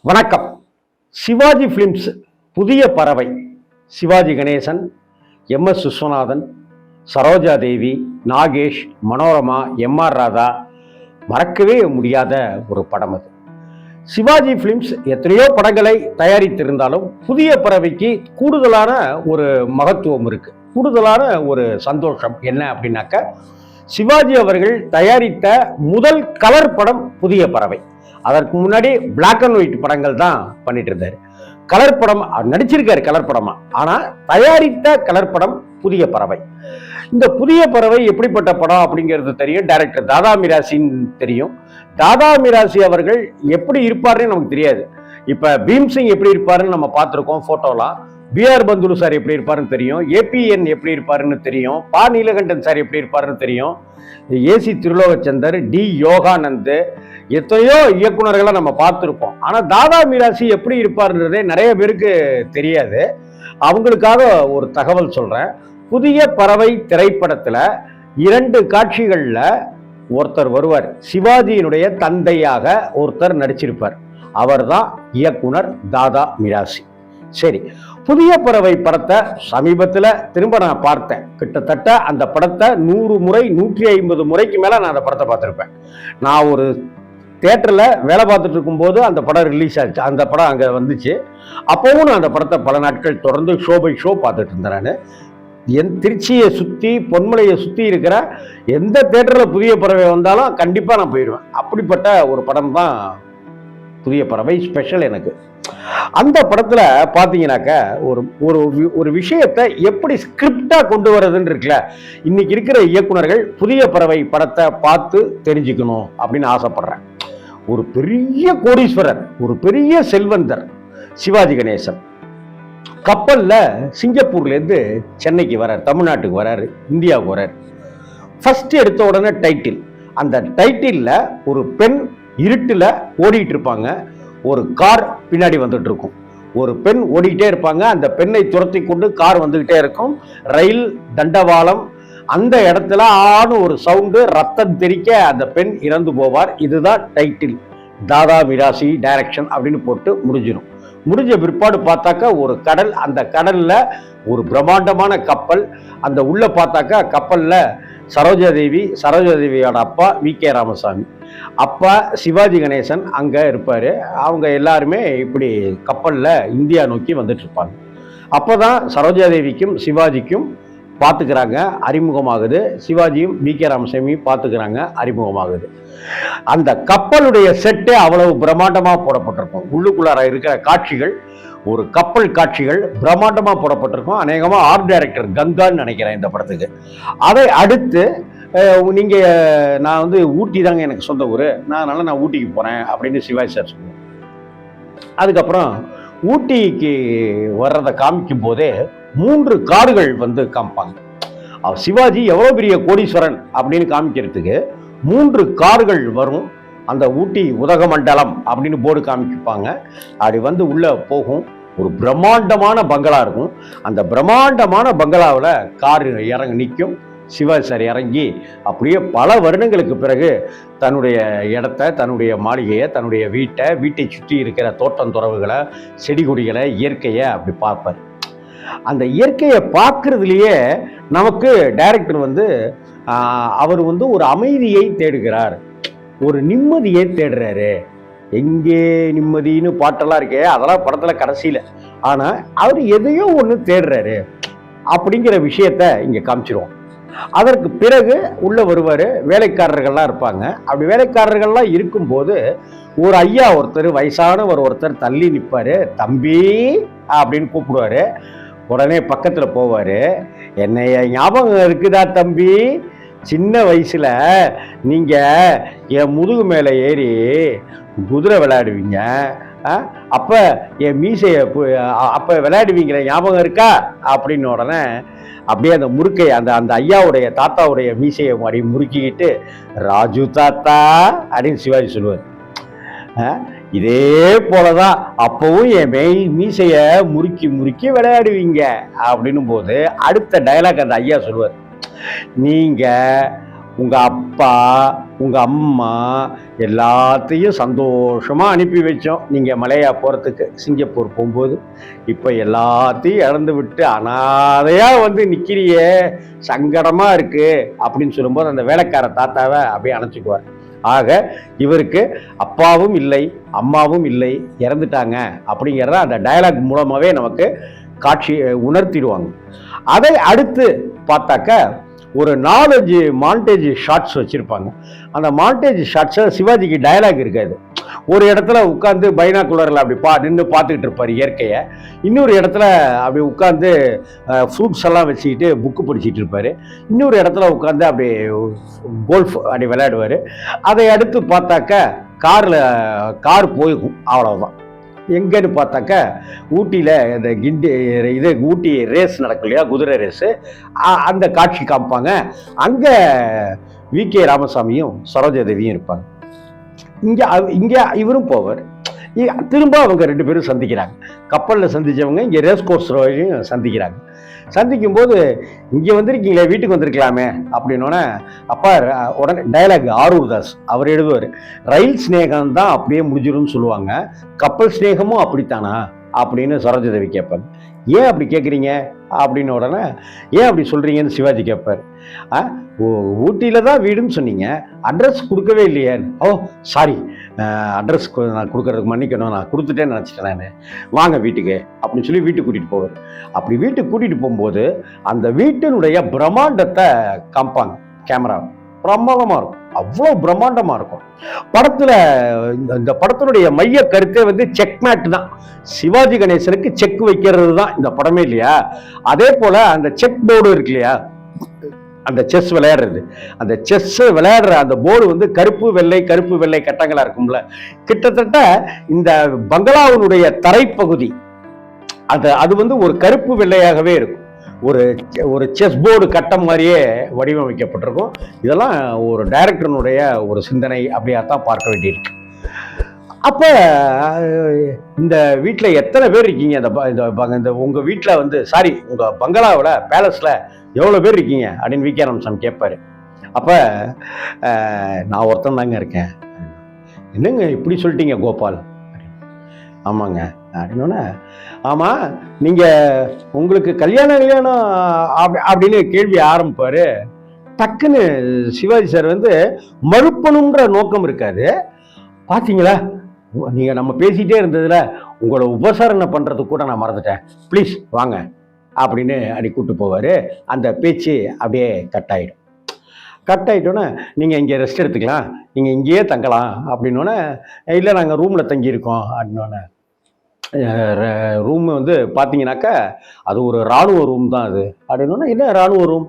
வணக்கம். சிவாஜி பிலிம்ஸ் புதிய பறவை சிவாஜி கணேசன், எம்.எஸ். விஸ்வநாதன், சரோஜா தேவி, நாகேஷ், மனோரமா, எம்.ஆர். ராதா, மறக்கவே முடியாத ஒரு படம் அது. சிவாஜி பிலிம்ஸ் எத்தனையோ படங்களை தயாரித்திருந்தாலும் புதிய பறவைக்கு கூடுதலான ஒரு மகத்துவம் இருக்கு, கூடுதலான ஒரு சந்தோஷம். என்ன அப்படின்னாக்க, சிவாஜி அவர்கள் தயாரித்த முதல் கலர் படம் புதிய பறவை. அதற்கு முன்னாடி பிளாக் அண்ட் ஒயிட் படங்கள் தான் பண்ணிட்டு இருந்தாரு. கலர் படம் நடிச்சிருக்காரு, கலர் படமா. ஆனா தயாரித்த கலர் படம் புதிய பறவை. இந்த புதிய பறவை எப்படிப்பட்ட படம் அப்படிங்கிறது தெரியும். டைரக்டர் தாதா மிராசின்னு தெரியும். தாதா மிராசி அவர்கள் எப்படி இருப்பாருன்னு நமக்கு தெரியாது. இப்ப பீம்சிங் எப்படி இருப்பாருன்னு நம்ம பார்த்திருக்கோம் போட்டோலாம். பி.ஆர். பந்துலு சார் எப்படி இருப்பாருன்னு தெரியும். ஏபிஎன் எப்படி இருப்பாருன்னு தெரியும். பா நீலகண்டன் சார் எப்படி இருப்பாருன்னு தெரியும். ஏசி திருலோகச்சந்தர், டி யோகானந்த், எத்தனையோ இயக்குநர்களை நம்ம பார்த்துருப்போம். ஆனா தாதா மிராசி எப்படி இருப்பாருன்றதே நிறைய பேருக்கு தெரியாது. அவங்களுக்காக ஒரு தகவல் சொல்றேன். புதிய பறவை திரைப்படத்துல 2 காட்சிகள்ல ஒருத்தர் வருவார். சிவாஜியினுடைய தந்தையாக ஒருத்தர் நடிச்சிருப்பார். அவர்தான் இயக்குனர் தாதா மிராசி. சரி, புதிய பறவை படத்தை சமீபத்தில் திரும்ப நான் பார்த்தேன். கிட்டத்தட்ட அந்த படத்தை 100 முறை 150 முறைக்கு மேல நான் அந்த படத்தை பார்த்துருப்பேன். நான் ஒரு தியேட்டர்ல வேலை பார்த்துட்டு இருக்கும்போது அந்த படம் ரிலீஸ் ஆச்சு. அந்த படம் அங்கே வந்துச்சு. அப்பவும் நான் அந்த படத்தை பல நாட்கள் தொடர்ந்து ஷோ பை ஷோ பார்த்துட்டு இருந்தேன். நான் திருச்சியை சுற்றி, பொன்மலையை சுற்றி இருக்கிற எந்த தியேட்டரில் புதிய பறவை வந்தாலும் கண்டிப்பாக நான் போயிடுவேன். அப்படிப்பட்ட ஒரு படம் தான் புதிய பறவை. ஸ்பெஷல் எனக்கு. அந்த படத்துல பாத்தீங்கன்னாக்க ஒரு விஷயத்தை எப்படி ஸ்கிரிப்டா கொண்டு வர்றதுன்னு இருக்குல்ல. இன்னைக்கு இருக்கிற இயக்குனர்கள் புதிய பறவை படத்தை பார்த்து தெரிஞ்சுக்கணும் அப்படின்னு ஆசைப்படுறேன். ஒரு பெரிய கோடீஸ்வரர், ஒரு பெரிய செல்வந்தர் சிவாஜி கணேசன் கப்பல்ல சிங்கப்பூர்ல இருந்து சென்னைக்கு வரார், தமிழ்நாட்டுக்கு வராரு, இந்தியாவுக்கு வராரு. ஃபர்ஸ்ட் எடுத்த உடனே டைட்டில். அந்த டைட்டில்ல ஒரு பெண் இருட்டுல ஓடிட்டு இருப்பாங்க. ஒரு கார் பின்னாடி வந்துட்டு இருக்கும். ஒரு பெண் ஓடிக்கிட்டே இருப்பாங்க. அந்த பெண்ணை துரத்தி கொண்டு கார் வந்துகிட்டே இருக்கும். ரயில் தண்டவாளம், அந்த இடத்துல ஆணு ஒரு சவுண்டு, ரத்தம் தெறிக்க அந்த பெண் இறந்து போவார். இதுதான் டைட்டில். தாதா மிராசி டைரக்ஷன் அப்படின்னு போட்டு முடிஞ்சிடும். முடிஞ்ச பிற்பாடு பார்த்தாக்கா ஒரு கடல். அந்த கடல்ல ஒரு பிரம்மாண்டமான கப்பல். அந்த உள்ள பார்த்தாக்கா கப்பல்ல சரோஜா தேவியோட அப்பா வி.கே. ராமசாமி, அப்பா சிவாஜி கணேசன் அங்க இருப்பாரு. அவங்க எல்லாருமே இப்படி கப்பல்ல இந்தியா நோக்கி வந்துட்டு இருப்பாங்க. அப்பதான் சரோஜா தேவிக்கும் சிவாஜிக்கும் பார்த்துக்கிறாங்க, அறிமுகமாகுது. சிவாஜியும் வி.கே. ராமசாமியும் பார்த்துக்கிறாங்க, அறிமுகமாகுது. அந்த கப்பலுடைய செட்டே அவ்வளவு பிரம்மாண்டமா போடப்பட்டிருக்கும். உள்ளுக்குள்ளார இருக்கிற காட்சிகள், ஒரு கப்பல் காட்சிகள் பிரம்மாண்டமா போடப்பட்டிருக்கும். அநேகமா ஆர்ட் டைரக்டர் கங்கான்னு நினைக்கிறேன் இந்த படத்துக்கு. அதை அடுத்து நீங்க, நான் ஊட்டி தாங்க எனக்கு சொந்த ஊர், நான் ஊட்டிக்கு போறேன் அப்படின்னு சிவாஜி சார் சொல்லுவேன். அதுக்கப்புறம் ஊட்டிக்கு வர்றதை காமிக்கும் போதே 3 கார்கள் காமிப்பாங்க. சிவாஜி எவ்வளவு பெரிய கோடீஸ்வரன் அப்படின்னு காமிக்கிறதுக்கு 3 கார்கள் வரும். அந்த ஊட்டி உதகமண்டலம் அப்படின்னு போர்டு காமிப்பாங்க. அப்படி உள்ள போகும். ஒரு பிரம்மாண்டமான பங்களா இருக்கும். அந்த பிரம்மாண்டமான பங்களாவில் கார் நிற்கும். சிவாஜி சார் இறங்கி அப்படியே பல வருடங்களுக்கு பிறகு தன்னுடைய இடத்த, தன்னுடைய மாளிகையை, தன்னுடைய வீட்டை சுற்றி இருக்கிற தோட்டம் துறவுகளை, செடி கொடிகளை, இயற்கையை அப்படி பார்ப்பார். அந்த இயற்கையை பார்க்கறதுலயே நமக்கு டைரக்டர் அவர் ஒரு அமைதியை தேடுகிறார், ஒரு நிம்மதியை தேடுறாரு. எங்கே நிம்மதின்னு பாட்டெல்லாம் இருக்கே, அதெல்லாம் படத்துல கடைசியில. ஆனா அவர் எதையோ ஒன்று தேடுறாரு அப்படிங்கிற விஷயத்த இங்க காமிச்சிருவோம். அதற்கு பிறகு உள்ள வருவாரு. வேலைக்காரர்கள்லாம் இருப்பாங்க. அப்படி வேலைக்காரர்கள்லாம் இருக்கும்போது ஒரு ஐயா ஒருத்தர், வயசானவர் ஒருத்தர் தள்ளி நிற்பாரு. தம்பி அப்படின்னு கூப்பிடுவாரு. உடனே பக்கத்துல போவாரு. என்னைய ஞாபகம் இருக்குதா தம்பி, சின்ன வயசுல நீங்க என் முதுகு மேல ஏறி குதிரை விளையாடுவீங்க, அப்ப என் மீசைய அப்ப விளையாடுவீங்களே ஞாபகம் இருக்கா அப்படின்னு. உடனே அப்படியே அந்த முறுக்கை, அந்த ஐயாவுடைய தாத்தாவுடைய மீசையை மாதிரி முறுக்கிக்கிட்டு, ராஜு தாத்தா அப்படின்னு சிவாஜி சொல்லுவார். இதே போலதான் அப்பவும் என் மீசைய முறுக்கி விளையாடுவீங்க அப்படின்னும் போது அடுத்த டயலாக் அந்த ஐயா சொல்லுவார். நீங்க உங்கள் அப்பா உங்கள் அம்மா எல்லாத்தையும் சந்தோஷமாக அனுப்பி வச்சோம் நீங்கள் மலையா போகிறதுக்கு சிங்கப்பூர் போகும்போது. இப்போ எல்லாத்தையும் இழந்து விட்டு அனாதையாக வந்து நிற்கிறியே, சங்கடமாக இருக்குது அப்படின்னு சொல்லும்போது அந்த வேலைக்கார தாத்தாவை அப்படியே அணைச்சிக்குவார். ஆக இவருக்கு அப்பாவும் இல்லை அம்மாவும் இல்லை, இறந்துட்டாங்க அப்படிங்கிறத அந்த டயலாக் மூலமாகவே நமக்கு காட்சி உணர்த்திடுவாங்க. அதை அடுத்து பார்த்தாக்க ஒரு 4-5 மாண்டேஜ் ஷார்ட்ஸ் வச்சுருப்பாங்க. அந்த மாண்டேஜ் ஷார்ட்ஸில் சிவாஜிக்கு டயலாக் இருக்காது. ஒரு இடத்துல உட்காந்து பைனாகுலரில் அப்படி நின்று பார்த்துக்கிட்டு இருப்பார் இயற்கையை. இன்னொரு இடத்துல அப்படி உட்காந்து ஃப்ரூட்ஸ் எல்லாம் வச்சுக்கிட்டு புக்கு படிச்சுட்டு இருப்பார். இன்னொரு இடத்துல உட்காந்து அப்படி கோல்ஃப் அப்படி விளையாடுவார். அதை அடுத்து பார்த்தாக்க கார் போய்க்கும், அவ்வளோதான். எங்கன்னு பார்த்தாக்க ஊட்டியில் இந்த ஊட்டி ரேஸ் நடக்கும் இல்லையா, குதிரை ரேஸு, அந்த காட்சி காமிப்பாங்க. அங்கே வி.கே. ராமசாமியும் சரோஜாதேவியும் இருப்பாங்க. இங்கே இவரும் போவார். திரும்ப அவங்க 2 பேரும் சந்திக்கிறாங்க. கப்பலில் சந்தித்தவங்க இங்கே ரேஸ் கோர்ஸ் சந்திக்கிறாங்க. சந்திக்கும் போது இங்கே வந்திருக்கீங்களே, வீட்டுக்கு வந்திருக்கலாமே அப்படின்னோடனே அப்பா உடனே டயலாக் ஆரூர் தாஸ் அவர் எழுதுவார். ரயில் ஸ்நேகம் தான் அப்படியே முடிஞ்சிடும்னு சொல்லுவாங்க, கப்பல் ஸ்நேகமும் அப்படித்தானா அப்படின்னு சரோஜாதேவி கேட்பாங்க. ஏன் அப்படி கேட்குறீங்க அப்படின்னு உடனே ஏன் அப்படி சொல்கிறீங்கன்னு சிவாஜி கேட்பார். ஊட்டியில் தான் வீடுன்னு சொன்னீங்க, அட்ரஸ் கொடுக்கவே இல்லையே. ஓ சாரி, அட்ரஸ் நான் கொடுக்கறதுக்கு மன்னிக்கணும், நான் கொடுத்துட்டேன்னு நினச்சிட்டேன் நான், வாங்க வீட்டுக்கு அப்படின்னு சொல்லி வீட்டுக்கு கூட்டிகிட்டு போவார். அப்படி வீட்டுக்கு கூட்டிகிட்டு போகும்போது அந்த வீட்டினுடைய பிரம்மாண்டத்தை காமிப்பாங்க. கேமரா பிரமாதமாக இருக்கும், அவ்வளோ பிரம்மாண்டமாக இருக்கும். படத்தில் இந்த படத்தினுடைய மைய கருத்தே வந்து செக் மேட் தான். சிவாஜி கணேசனுக்கு செக் வைக்கிறது தான் இந்த படமே இல்லையா. அதே போல் அந்த செக் போர்டு இருக்கு இல்லையா, அந்த செஸ் விளையாடுறது, அந்த செஸ் விளையாடுற அந்த போர்டு வந்து கருப்பு வெள்ளை கட்டங்களா இருக்கும்ல. கிட்டத்தட்ட இந்த பங்களாவினுடைய தரைப்பகுதி அது வந்து ஒரு கருப்பு வெள்ளையாகவே இருக்கும். ஒரு செஸ் போர்டு கட்டம் மாதிரியே வடிவமைக்கப்பட்டிருக்கும். இதெல்லாம் ஒரு டைரக்டருடைய ஒரு சிந்தனை, அப்படியாத்தான் பார்க்க வேண்டியிருக்கு. அப்போ இந்த வீட்டில் எத்தனை பேர் இருக்கீங்க, இந்த உங்கள் வீட்டில் வந்து சாரி உங்கள் பங்களாவில் பேலஸில் எவ்வளோ பேர் இருக்கீங்க அப்படின்னு வி.கே. ராமசாமி கேட்பாரு. அப்போ நான் ஒருத்தன் தாங்க இருக்கேன். என்னங்க இப்படி சொல்லிட்டீங்க கோபால்? ஆமாங்க அப்படின்னோடனே, ஆமாம் நீங்கள் உங்களுக்கு கல்யாணம் அப்படின்னு கேள்வி ஆரம்பிப்பார். டக்குன்னு சிவாஜி சார் வந்து மறுப்பணுன்ற நோக்கம் இருக்காது. பார்த்தீங்களா, நீங்கள் நம்ம பேசிகிட்டே இருந்ததில் உங்களை உபசரணை பண்ணுறதுக்கு கூட நான் மறந்துட்டேன், ப்ளீஸ் வாங்க அப்படின்னு அப்படி கூப்பிட்டு போவார். அந்த பேச்சு அப்படியே கட் ஆகிட்டோன்னே நீங்கள் இங்கே ரெஸ்ட் எடுத்துக்கலாம், நீங்கள் இங்கேயே தங்கலாம் அப்படின்னோடனே, இல்லை நாங்கள் ரூமில் தங்கியிருக்கோம் அப்படின்னோடனே, ரூம் வந்து பார்த்தீங்கன்னாக்கா அது ஒரு இராணுவ ரூம் தான் அது அப்படின்னோடனே, இல்லை இராணுவ ரூம்,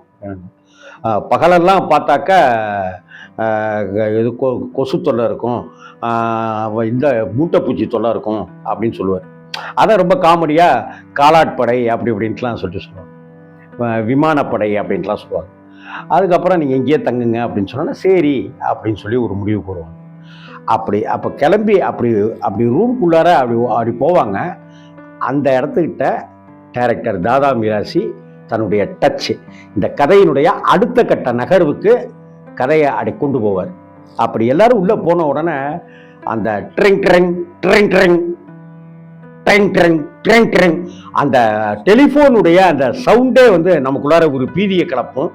பகலெல்லாம் பார்த்தாக்கா இது கொசு தொல்லை இருக்கும், இந்த மூட்டைப்பூச்சி தொல்லை இருக்கும் அப்படின்னு சொல்லுவார். அதை ரொம்ப காமெடியாக காலாட்படை அப்படி இப்படின்ட்டுலாம் சொல்லுவாங்க, விமானப்படை அப்படின்ட்டுலாம் சொல்லுவாங்க. அதுக்கப்புறம் நீங்கள் இங்கேயே தங்குங்க அப்படின்னு சொன்னால் சரி அப்படின்னு சொல்லி ஒரு முடிவு போடுவாங்க. அப்போ கிளம்பி அப்படி ரூம்குள்ளார அப்படி போவாங்க. அந்த இடத்துக்கிட்ட டைரக்டர் தாதா மிராசி தன்னுடைய டச்சு, இந்த கதையினுடைய அடுத்த கட்ட நகர்வுக்கு கதையை அப்படி கொண்டு போவார். அப்படி எல்லாரும் உள்ளே போன உடனே அந்த ட்ரெங் ட்ரெங் ட்ரெங் ட்ரெங் ட்ரெங் ட்ரெங் ட்ரெங் ட்ரெங் அந்த டெலிஃபோனுடைய அந்த சவுண்டே வந்து நமக்குள்ளார ஒரு பீதியை கலப்பும்.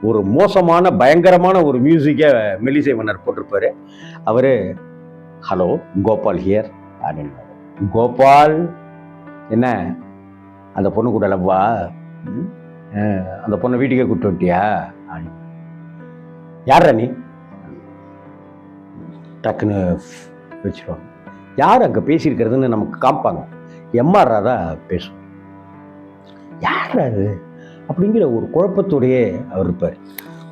ஒரு மோசமான பயங்கரமான ஒரு மியூசிக்கை மெல்லிசை மன்னர் போட்டிருப்பாரு. அவர் ஹலோ கோபால் ஹியர் அப்படின்னு. கோபால் என்ன அந்த பொண்ணு கூட லவ்வா, அந்த பொண்ணை வீட்டுக்கே கூப்பிட்டு வந்துட்டியா அப்படின்னு. யார் நீ டக்குன்னு வச்சுருவாங்க. யார் அங்கே பேசியிருக்கிறதுன்னு நமக்கு காமிப்பாங்க. எம்.ஆர். ராதா பேசும். யார் அது அப்படிங்கிற ஒரு குழப்பத்தோடையே அவர் இருப்பார்.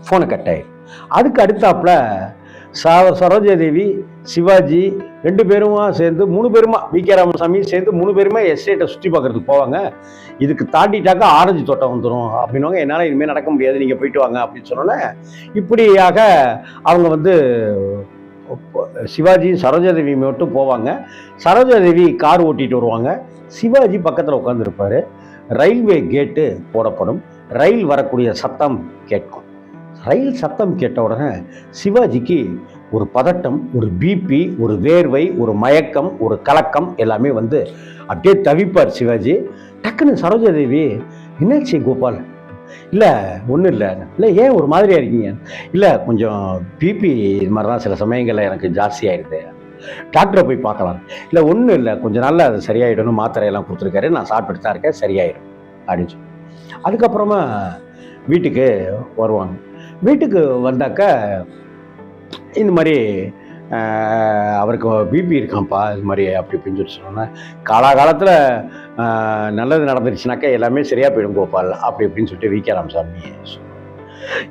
ஃபோனை கட் ஆயிடும். அதுக்கு அடுத்தாப்புல சரோஜாதேவி சிவாஜி 2 பேருமா சேர்ந்து 3 பேருமா வி.கே. ராமசாமி சேர்ந்து 3 பேருமா எஸ்டேட்டை சுற்றி பார்க்கறதுக்கு போவாங்க. இதுக்கு தாண்டிட்டாக்கா ஆரஞ்சு தோட்டம் வந்துடும் அப்படின்னுவாங்க. என்னால் இனிமேல் நடக்க முடியாது, நீங்கள் போயிட்டு வாங்க அப்படின்னு சொன்னோன்னே இப்படியாக அவங்க வந்து சிவாஜி சரோஜாதேவி மட்டும் போவாங்க. சரோஜாதேவி கார் ஓட்டிகிட்டு வருவாங்க. சிவாஜி பக்கத்தில் உட்காந்துருப்பார். ரயில்வே கேட்டு போடப்படும். ரயில் வரக்கூடிய சத்தம் கேட்கும். ரயில் சத்தம் கேட்ட உடனே சிவாஜிக்கு ஒரு பதட்டம், ஒரு பிபி, ஒரு வேர்வை, ஒரு மயக்கம், ஒரு கலக்கம் எல்லாமே வந்து அப்படியே தவிப்பார் சிவாஜி. டக்குன்னு சரோஜாதேவி, என்னாச்சு கோபால்? இல்லை ஒன்றும் இல்லை ஏன் ஒரு மாதிரியாக இருக்கீங்க? இல்லை கொஞ்சம் பிபி இது மாதிரி தான் சில சமயங்களில் எனக்கு ஜாஸ்தியாகிடுது, டாக்டரை போய் பார்க்கலாம். இல்லை ஒன்றும் இல்லை, கொஞ்சம் நாளில் அது சரியாயிடணும், மாத்திரையெல்லாம் கொடுத்துருக்காரு, நான் சாப்பிட்டுட்டு தான் இருக்கேன், சரியாயிடும் அப்படின்னு சொல்லி அதுக்கப்புறமா வீட்டுக்கு வருவாங்க. வீட்டுக்கு வந்தாக்க இந்த மாதிரி அவருக்கு பிபி இருக்கான்ப்பா, இது மாதிரி அப்படி இப்படின்னு சொல்லி சொன்னோன்னா, காலாகாலத்தில் நல்லது நடந்துருச்சுனாக்கா எல்லாமே சரியாக போயிடும் கோபால் அப்படி இப்படின்னு சொல்லிட்டு வி.கே. ராமசாமி.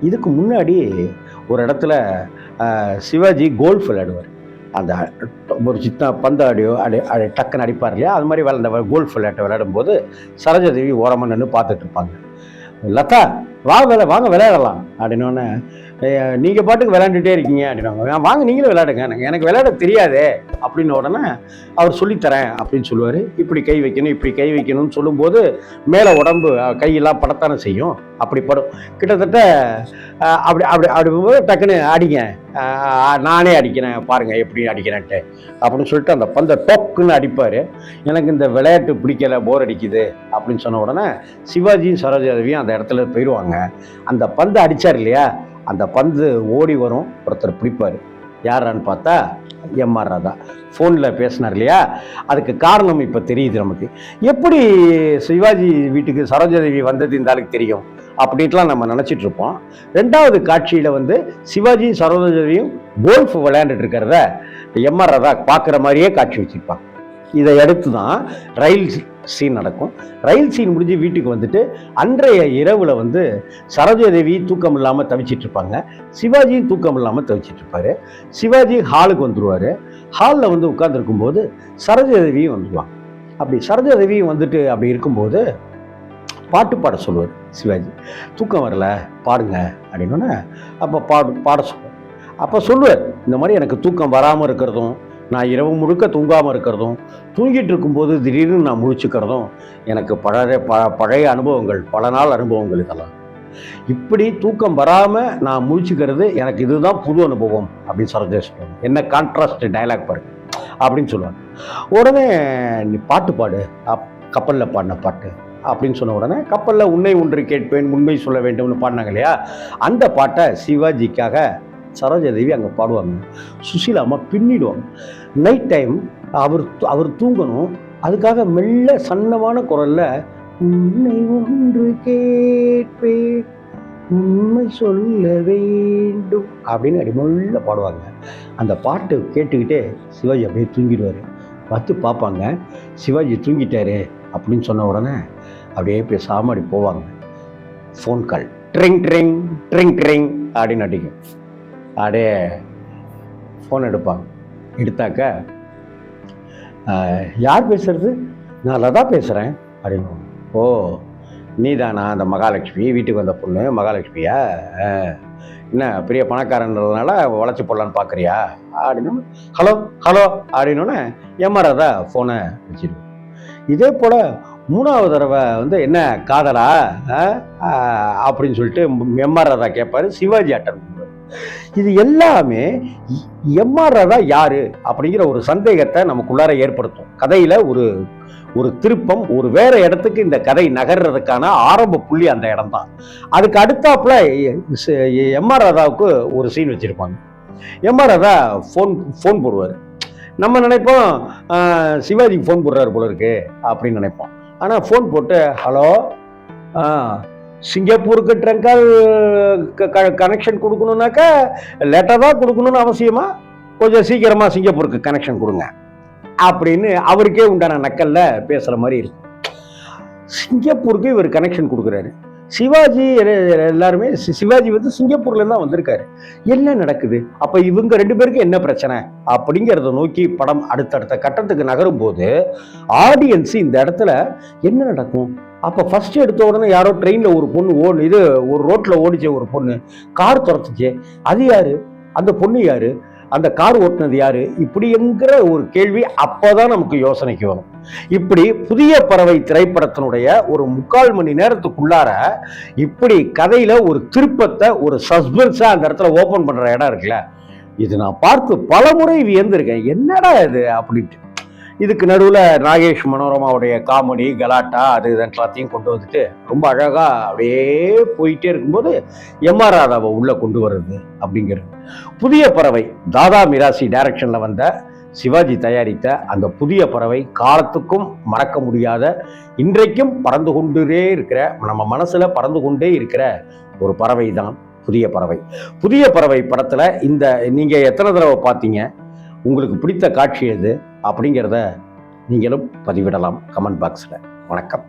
இதுக்கு முன்னாடி ஒரு இடத்துல சிவாஜி கோல்ஃப் விளையாடுவார். அந்த ஒரு சின்ன பந்து டக்குன்னு அடிப்பார் இல்லையா, அது மாதிரி அந்த கோல்ஃப் விளையாடும்போது சரோஜாதேவி ஓரமாக நின்று பார்த்துட்டு இருப்பாங்க. லதா வாங்க விளையாடலாம் அப்படின்னோடனே, நீங்கள் பாட்டுக்கு விளையாண்டுட்டே இருக்கீங்க அப்படின்னாங்க. வாங்க நீங்களும் விளையாடுங்க, எனக்கு விளையாட தெரியாதே அப்படின்னு உடனே அவர் சொல்லித்தரேன் அப்படின்னு சொல்லுவார். இப்படி கை வைக்கணும், இப்படி கை வைக்கணும்னு சொல்லும்போது மேலே உடம்பு கையெல்லாம் படத்தானே செய்யும், அப்படி படும். கிட்டத்தட்ட அப்படி அப்படி அப்படிங்கும்போது டக்குன்னு அடிங்க, நானே அடிக்கிறேன் பாருங்கள் எப்படி அடிக்கிறேன்ட்டு அப்படின்னு சொல்லிட்டு அந்த பந்தை டொக்குன்னு அடிப்பார். எனக்கு இந்த விளையாட்டு பிடிக்கலை, போர் அடிக்குது அப்படின்னு சொன்ன உடனே சிவாஜியும் சரோஜாதேவியும் அந்த இடத்துல போயிடுவாங்க. அந்த பந்து அடித்தார் இல்லையா, அந்த பந்து ஓடி வரும், ஒருத்தர் பிடிப்பார். யாரான்னு பார்த்தா எம்.ஆர். ராதா. ஃபோனில் பேசினார் இல்லையா, அதுக்கு காரணம் இப்போ தெரியுது நமக்கு. எப்படி சிவாஜி வீட்டுக்கு சரோஜாதேவி வந்தது இந்த ஆளுக்கு தெரியும் அப்படின்ட்டுலாம் நம்ம நினச்சிட்டு இருப்போம். ரெண்டாவது காட்சியில் வந்து சிவாஜியும் சரோஜாதேவியும் கோல்ஃப் விளையாண்டுட்டு இருக்கிறத எம்.ஆர். ராதா பார்க்குற மாதிரியே காட்சி வச்சுருப்பாங்க. இதை அடுத்து தான் ரயில் சீன் நடக்கும். ரயில் சீன் முடிஞ்சு வீட்டுக்கு வந்துட்டு அன்றைய இரவில் வந்து சரோஜாதேவி தூக்கம் இல்லாமல் தவிச்சிட்டு இருப்பாங்க, சிவாஜியும் தூக்கம் இல்லாமல் தவிச்சிட்டு இருப்பாரு. சிவாஜி ஹாலுக்கு வந்துடுவார். ஹாலில் வந்து உட்கார்ந்துருக்கும்போது சரோஜாதேவியும் வந்துடுவாங்க. அப்படி சரோஜாதேவியும் வந்துட்டு அப்படி இருக்கும்போது பாட்டு பாட சொல்லுவார் சிவாஜி. தூக்கம் வரல பாடுங்க அப்படின்னோடனே அப்போ பாட சொல்லுவார். அப்போ சொல்லுவார், இந்த மாதிரி எனக்கு தூக்கம் வராமல் இருக்கிறதும், நான் இரவு முழுக்க தூங்காமல் இருக்கிறதும், தூங்கிட்டு இருக்கும்போது திடீர்னு நான் முழிச்சுக்கிறதும் எனக்கு பழைய அனுபவங்கள், பல நாள் அனுபவங்கள். இதெல்லாம் இப்படி தூக்கம் வராமல் நான் முழிச்சுக்கிறது எனக்கு இதுதான் புது அனுபவம் அப்படின்னு சரோஜா சொல்லுவாங்க. என்ன கான்ட்ராஸ்ட் டைலாக் பாருங்க அப்படின்னு சொல்லுவாங்க. உடனே நீ பாட்டு பாடு, கப்பலில் பாடின பாட்டு அப்படின்னு சொன்ன உடனே கப்பலில் உன்னை ஒன்று கேட்பேன் உண்மை சொல்ல வேண்டும்னு பாடினாங்க இல்லையா, அந்த பாட்டை சிவாஜிக்காக சரோஜாதேவி அங்கே பாடுவாங்க. சுசீலாம்மா பின்னிடுவாங்க. நைட் டைம் அவர் தூங்கணும், அதுக்காக மெல்ல சன்னமான குரலில் உன்னை ஒன்று கேட்பேன் உண்மை சொல்ல வேண்டும் அப்படின்னு அடிமொழில பாடுவாங்க. அந்த பாட்டு கேட்டுக்கிட்டே சிவாஜி அப்படியே தூங்கிடுவார். பார்த்து பார்ப்பாங்க, சிவாஜி தூங்கிட்டாரு அப்படின்னு சொன்ன உடனே அப்படியே பேசாமல் அப்படி போவாங்க. Phone call drink drink drink drink அப்படின்னு அடிக்கும். அப்படியே ஃபோன் எடுப்பாங்க. எடுத்தாக்க யார் பேசுறது? நான் லதா பேசுகிறேன் அப்படின்னு. ஓ நீதானா அந்த மகாலட்சுமி, வீட்டுக்கு வந்த பொண்ணு மகாலட்சுமியா? என்ன பெரிய பணக்காரன்றதுனால வளைச்சி போடலான்னு பார்க்குறியா அப்படின்னு. ஹலோ ஹலோ அப்படின்னோடனே எம்.ஆர். ராதா ஃபோனை வச்சிருவோம். இதே போல் மூணாவது தடவை வந்து என்ன காதலா அப்படின்னு சொல்லிட்டு எம்.ஆர். ராதா கேட்பாரு. சிவாஜி அட்டன் பண்ணுவார். இது எல்லாமே எம்.ஆர். ராதா யாரு அப்படிங்கிற ஒரு சந்தேகத்தை நமக்குள்ளார ஏற்படுத்தும். கதையில ஒரு திருப்பம், ஒரு வேற இடத்துக்கு இந்த கதை நகர்றதுக்கான ஆரம்ப புள்ளி அந்த இடம் தான். அதுக்கு அடுத்தாப்புல எம்.ஆர். ராதாவுக்கு ஒரு சீன் வச்சிருப்பாங்க. எம்.ஆர். ராதா ஃபோன் போடுவார். நம்ம நினைப்போம் சிவாஜிக்கு ஃபோன் போடுறாரு போல இருக்கு அப்படின்னு நினைப்போம். ஆனால் ஃபோன் போட்டு ஹலோ சிங்கப்பூருக்கு ட்ரங்கால் கனெக்ஷன் கொடுக்கணுன்னாக்கா லேட்டாக தான் கொடுக்கணும்னு அவசியமா, கொஞ்சம் சீக்கிரமாக சிங்கப்பூருக்கு கனெக்ஷன் கொடுங்க அப்படின்னு அவருக்கே உண்டான நக்கல்ல பேசுகிற மாதிரி இருக்கு. சிங்கப்பூருக்கு இவர் கனெக்ஷன் கொடுக்குறாரு. சிவாஜி எல்லாருமே சிவாஜி வந்து சிங்கப்பூர்லேருந்து தான் வந்திருக்காரு. என்ன நடக்குது, அப்போ இவங்க ரெண்டு பேருக்கு என்ன பிரச்சனை அப்படிங்கிறத நோக்கி படம் அடுத்தடுத்த கட்டத்துக்கு நகரும் போது ஆடியன்ஸ் இந்த இடத்துல என்ன நடக்கும். அப்போ ஃபர்ஸ்ட் எடுத்த உடனே யாரோ ட்ரெயினில் ஒரு பொண்ணு ஒரு ரோட்டில் ஓடிச்ச ஒரு பொண்ணு கார் துரத்துச்சு, அது யாரு, அந்த பொண்ணு யாரு, அந்த கார் ஓட்டுனது யாரு இப்படிங்கிற ஒரு கேள்வி அப்போதான் நமக்கு யோசனைக்கு வரும். இப்படி புதிய பறவை திரைப்படத்தினுடைய ஒரு 3/4 மணி நேரத்துக்குள்ளார இப்படி கதையில ஒரு திருப்பத்தை, ஒரு சஸ்பென்ஸா அந்த இடத்துல ஓபன் பண்ற இடம் இருக்குல்ல, இது நான் பார்த்து பல முறை வியந்திருக்கேன். என்னடா இது அப்படின்ட்டு. இதுக்கு நடுவில் நாகேஷ் மனோரமாவுடைய காமெடி கலாட்டா அது இதெல்லாத்தையும் கொண்டு வந்துட்டு ரொம்ப அழகா அப்படியே போயிட்டே இருக்கும்போது எம்ஆர் ராதாவை உள்ள கொண்டு வர்றது அப்படிங்கிறது. புதிய பறவை தாதா மிராசி டைரக்ஷன்ல வந்த சிவாஜி தயாரித்த அந்த புதிய பறவை காலத்துக்கும் மறக்க முடியாத, இன்றைக்கும் பறந்து கொண்டே இருக்கிற, நம்ம மனசுல பறந்து கொண்டே இருக்கிற ஒரு பறவை தான் புதிய பறவை. புதிய பறவை படத்துல இந்த நீங்க எத்தனை தடவை பார்த்தீங்க, உங்களுக்கு பிடித்த காட்சி எது அப்படிங்கிறத நீங்களும் பதிவிடலாம் கமெண்ட் பாக்ஸில். வணக்கம்.